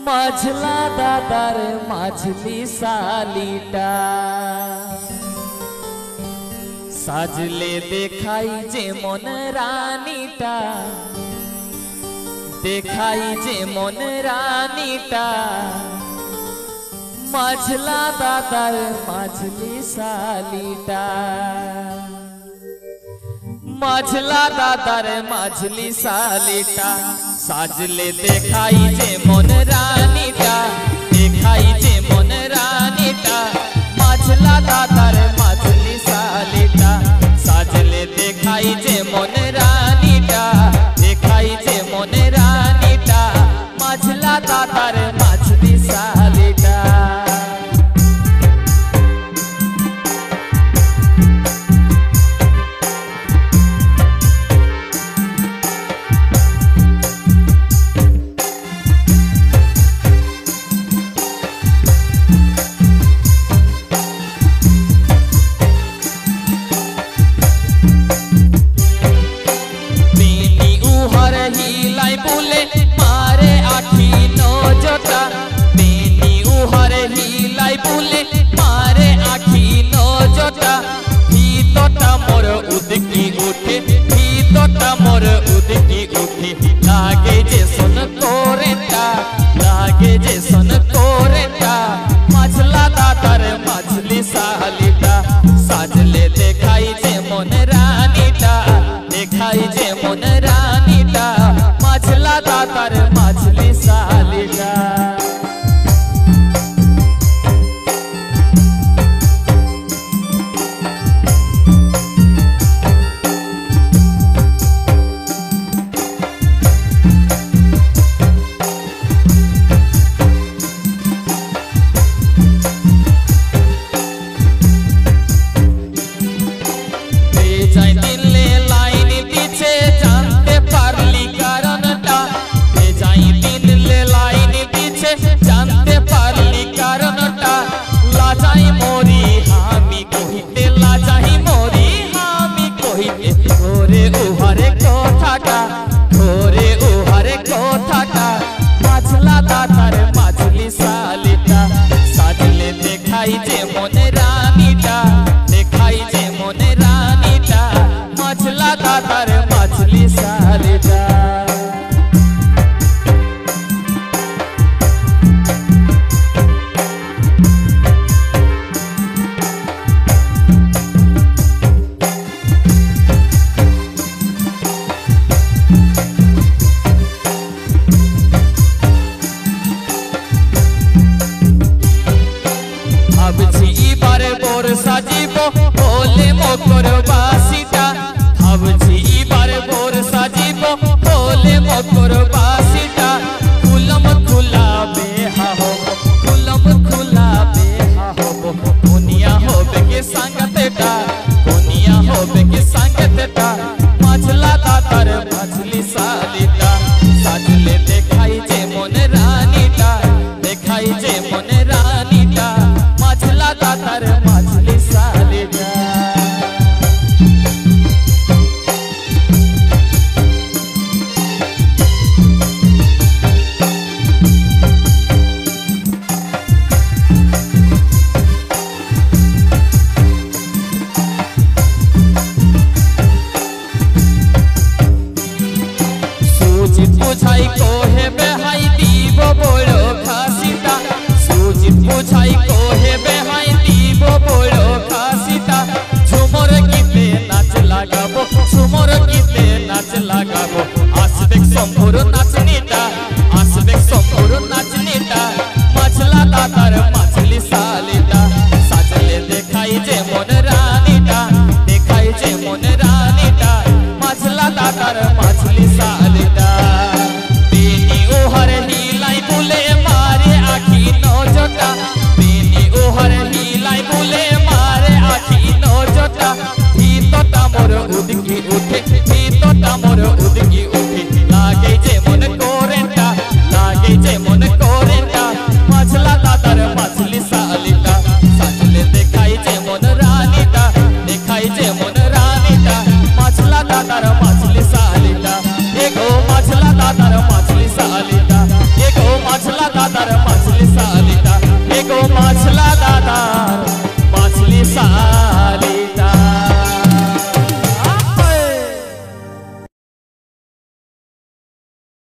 माझला दादार माझली सालीटा साजले देखाई जे मन रानीटा देखाई जे मन रानीटा माझला दादार माझली सालीटा माझला दादार माझली सालीटा साजले देखाई जे मन रानीटा देखाई जे मन रानीटा माझला दादार माझली सालीटा साजले देखाई जे मन रानीटा देखाई जे मन रानीटा माझला दादार माझली सालीटा बोले मारे आखी नो जोटा बेनी उहर हिलाई बोले मारे आखी नो जोटा भीतटा मोर उदकी उठे भीतटा मोर उदकी उठे लागे जे सन कोरेटा लागे जे सन कोरेटा माझला दादार माझली सालीटा साजले देखाई जे मन रानीटा देखाई जे मन रानीटा माझला दादार माझली सालीटा जानते पारली कारणटा लाजाई मोरी हामी कहिते लाजाई मोरी हामी कहिते घोरे उहारे कोठाटा घोरे उहारे कोठाटा माझला दादार माझली सालीटा साजले देखाई जे मन रानीटा देखाई जे मन रानीटा माझला दादार माझली सालीटा साजीबो बोले मोकर बासीटा भावजी बार बोर साजीबो बोले मोकर बासीटा कुलम खुला बेहा हो कुलम खुला बेहा हो दुनिया हो के संगतेटा दुनिया हो के संगतेटा माझला दादार माझली सालीटा साजले देखाई जे मन रानीटा देखाई जे मन रानीटा माझला दादार माझली सालीटा सुजित बुझाई कोहे बेहाई दीबो बोलो खासीटा सुजित बुझाई कोहे बेहाई दीबो बोलो खासीटा झुमर गीते नाच लागाबो झुमर गीते नाच लागाबो आसबेक सम्पूर्ण नाचनीटा आसबेक सम्पूर्ण नाचनीटा माझला दादार माझली सालीटा साजले देखाई जे मन रानीटा देखाई जे मन रानीटा माझला दादार माझली सालीटा बेनी उहर हिलाई बोले मारे आखी नो जोटा बेनी उहर हिलाई बोले मारे आखी नो जोटा भीतटा मोर उदकी